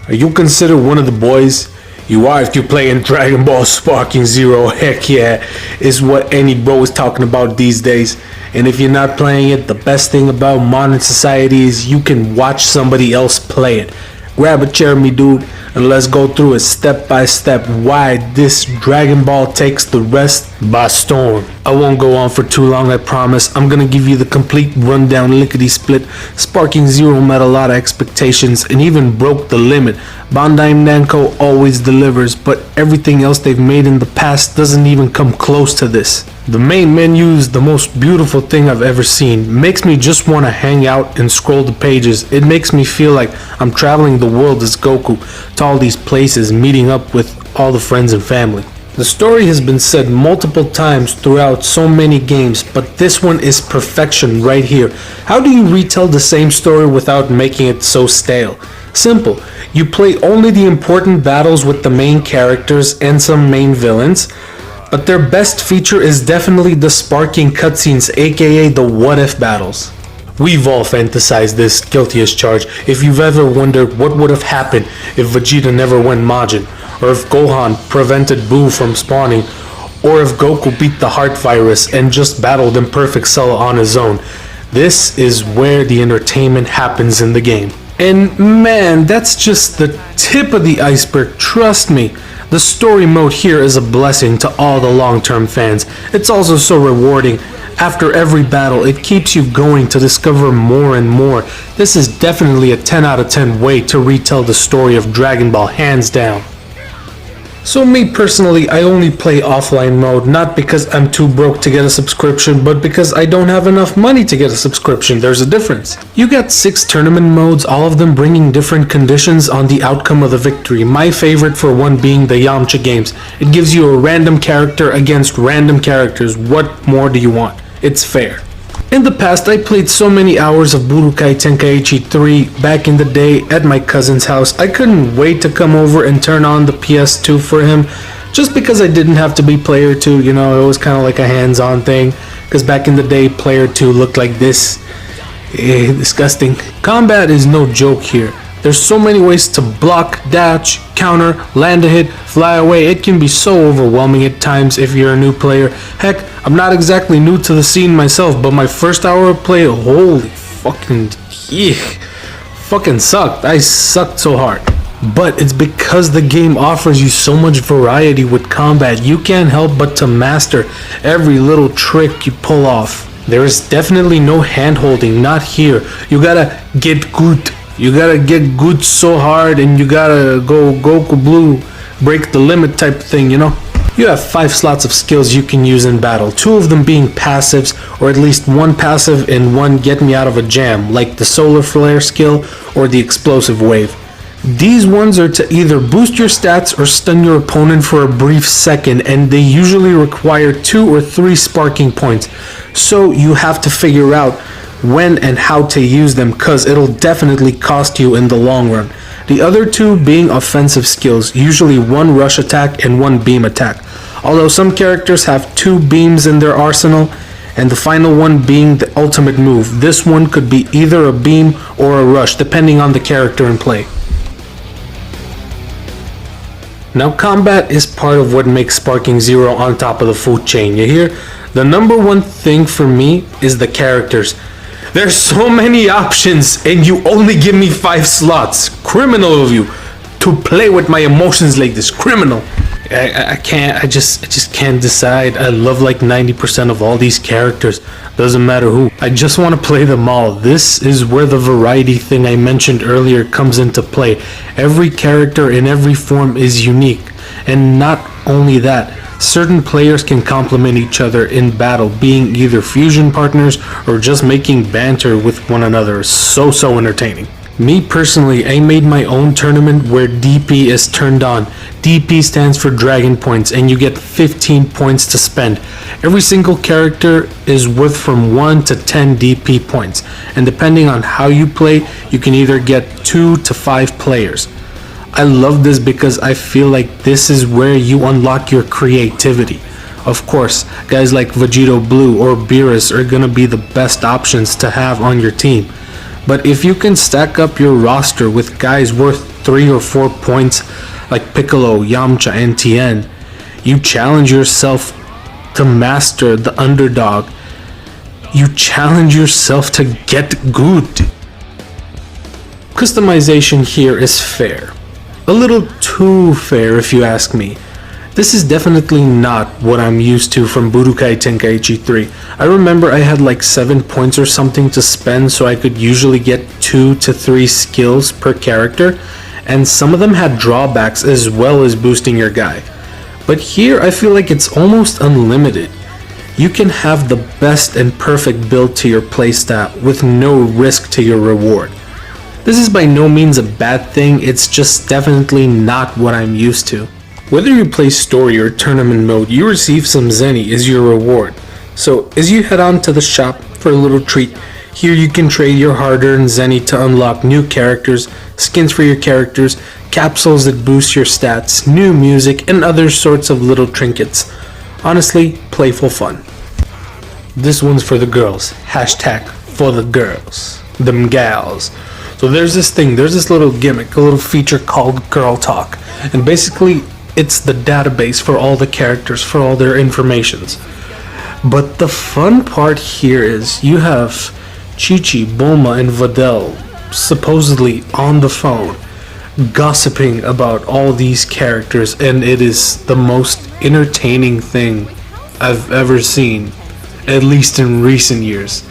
Are you considered one of the boys? You are if you play in Dragon Ball Sparking Zero. Heck yeah, is what any bro is talking about these days. And if you're not playing it, the best thing about modern society is you can watch somebody else play it. Grab a chair, me dude, and let's go through it step by step why this Dragon Ball takes the rest by storm. I won't go on for too long, I promise. I'm gonna give you the complete rundown, lickety split. Sparking Zero met a lot of expectations and even broke the limit. Bandai Namco always delivers, but everything else they've made in the past doesn't even come close to this. The main menu is the most beautiful thing I've ever seen. Makes me just want to hang out and scroll the pages. It makes me feel like I'm traveling the world as Goku to all these places, meeting up with all the friends and family. The story has been said multiple times throughout so many games, but this one is perfection right here. How do you retell the same story without making it so stale? Simple. You play only the important battles with the main characters and some main villains, but their best feature is definitely the sparking cutscenes, aka the what if battles. We've all fantasized this, guilty as charged. If you've ever wondered what would have happened if Vegeta never went Majin, or if Gohan prevented Buu from spawning, or if Goku beat the heart virus and just battled in Perfect Cell on his own, this is where the entertainment happens in the game. And man, that's just the tip of the iceberg, trust me. The story mode here is a blessing to all the long-term fans. It's also so rewarding. After every battle, it keeps you going to discover more and more. This is definitely a 10 out of 10 way to retell the story of Dragon Ball, hands down. So me personally, I only play offline mode, not because I'm too broke to get a subscription, but because I don't have enough money to get a subscription. There's a difference. You got 6 tournament modes, all of them bringing different conditions on the outcome of the victory. My favorite for one being the Yamcha games. It gives you a random character against random characters. What more do you want? It's fair. In the past, I played so many hours of Budokai Tenkaichi 3 back in the day at my cousin's house. I couldn't wait to come over and turn on the PS2 for him, just because I didn't have to be player 2, you know, it was kind of like a hands-on thing, because back in the day, player 2 looked like this. Disgusting. Combat is no joke here. There's so many ways to block, dash, counter, land a hit, fly away. It can be so overwhelming at times if you're a new player. Heck, I'm not exactly new to the scene myself, but my first hour of play, holy fucking sucked. I sucked so hard. But it's because the game offers you so much variety with combat. You can't help but to master every little trick you pull off. There is definitely no hand-holding, not here. You gotta get good. You gotta get good so hard, and you gotta go Goku Blue, break the limit type thing, you know? You have 5 slots of skills you can use in battle, 2 of them being passives, or at least 1 passive and 1 get me out of a jam, like the Solar Flare skill or the Explosive Wave. These ones are to either boost your stats or stun your opponent for a brief second, and they usually require 2 or 3 sparking points, so you have to figure out when and how to use them, cause it'll definitely cost you in the long run. The other 2 being offensive skills, usually 1 rush attack and 1 beam attack, although some characters have 2 beams in their arsenal, and the final one being the ultimate move. This one could be either a beam or a rush, depending on the character in play. Now combat is part of what makes Sparking Zero on top of the food chain, you hear? The number one thing for me is the characters. There's so many options and you only give me 5 slots. Criminal of you to play with my emotions like this. Criminal. I just can't decide. I love like 90% of all these characters. Doesn't matter who. I just want to play them all. This is where the variety thing I mentioned earlier comes into play. Every character in every form is unique. And not only that, certain players can complement each other in battle, being either fusion partners or just making banter with one another. So entertaining. Me personally, I made my own tournament where DP is turned on. DP stands for Dragon Points and you get 15 points to spend. Every single character is worth from 1 to 10 DP points, and depending on how you play, you can either get 2 to 5 players. I love this because I feel like this is where you unlock your creativity. Of course, guys like Vegito Blue or Beerus are gonna be the best options to have on your team. But if you can stack up your roster with guys worth 3 or 4 points like Piccolo, Yamcha, and Tien, you challenge yourself to master the underdog. You challenge yourself to get good. Customization here is fair. A little too fair if you ask me. This is definitely not what I'm used to from Budokai Tenkaichi 3. I remember I had like 7 points or something to spend so I could usually get 2 to 3 skills per character, and some of them had drawbacks as well as boosting your guy. But here I feel like it's almost unlimited. You can have the best and perfect build to your playstat with no risk to your reward. This is by no means a bad thing, it's just definitely not what I'm used to. Whether you play story or tournament mode, you receive some Zenny as your reward. So as you head on to the shop for a little treat, here you can trade your hard-earned Zenny to unlock new characters, skins for your characters, capsules that boost your stats, new music, and other sorts of little trinkets. Honestly, playful fun. This one's for the girls. Hashtag for the girls. Them gals. So there's this little gimmick, a little feature called Girl Talk. And basically, it's the database for all the characters, for all their informations. But the fun part here is you have Chi-Chi, Bulma, and Videl supposedly on the phone gossiping about all these characters, and it is the most entertaining thing I've ever seen, at least in recent years.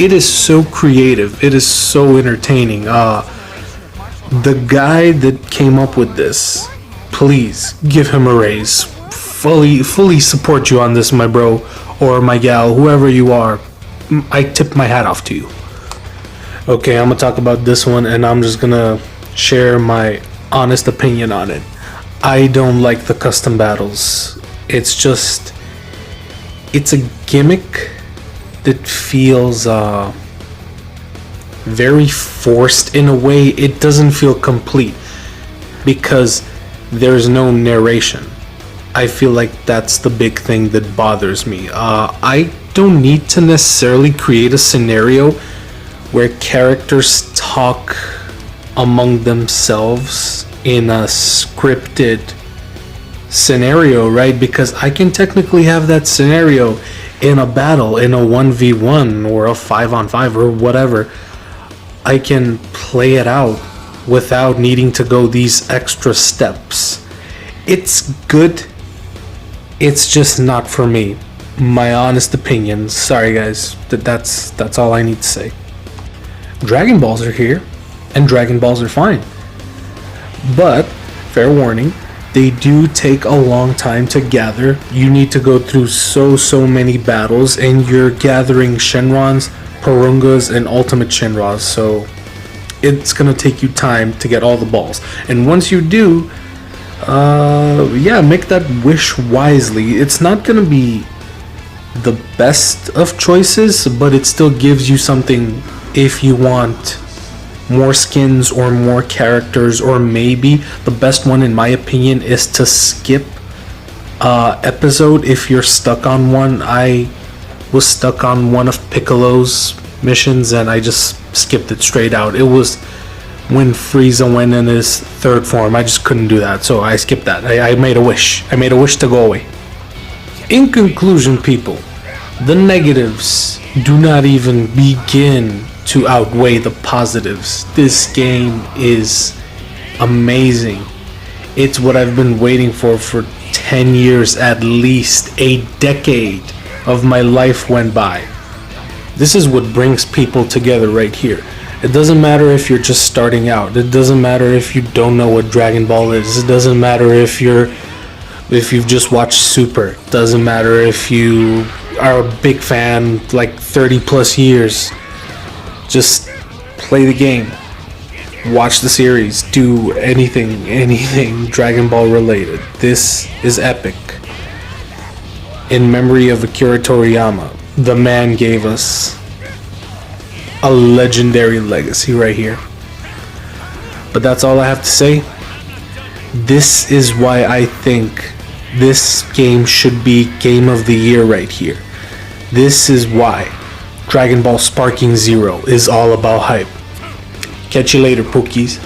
It is so creative, it is so entertaining. The guy that came up with this, please give him a raise. Fully support you on this, my bro or my gal, whoever you are. I tip my hat off to you. Okay, I'm gonna talk about this one, and I'm just gonna share my honest opinion on it. I don't like the custom battles. It's a gimmick that feels very forced in a way. It doesn't feel complete because there's no narration. I feel like that's the big thing that bothers me. I don't need to necessarily create a scenario where characters talk among themselves in a scripted scenario, right? Because I can technically have that scenario in a battle, in a 1v1 or a 5-on-5 or whatever. I can play it out without needing to go these extra steps. It's good, it's just not for me. My honest opinion. Sorry guys, that's all I need to say. Dragon Balls are here, and Dragon Balls are fine. But, fair warning, they do take a long time to gather. You need to go through so many battles, and you're gathering Shenrons, Porungas, and Ultimate Shenras, so it's gonna take you time to get all the balls. And once you do, make that wish wisely. It's not gonna be the best of choices, but it still gives you something if you want more skins or more characters, or maybe the best one in my opinion is to skip episode if you're stuck on one. I was stuck on one of Piccolo's missions and I just skipped it straight out. It was when Frieza went in his third form. I just couldn't do that, so I skipped that. I made a wish to go away. In conclusion, people, the negatives do not even begin to outweigh the positives. This game is amazing. It's what I've been waiting for 10 years at least. A decade of my life went by. This is what brings people together right here. It doesn't matter if you're just starting out. It doesn't matter if you don't know what Dragon Ball is. It doesn't matter if you've just watched Super. It doesn't matter if you are a big fan like 30 plus years. Just play the game, watch the series, do anything Dragon Ball related. This is epic. In memory of Akira Toriyama, the man gave us a legendary legacy right here. But that's all I have to say. This is why I think this game should be Game of the Year right here. This is why Dragon Ball Sparking Zero is all about hype. Catch you later, Pookies.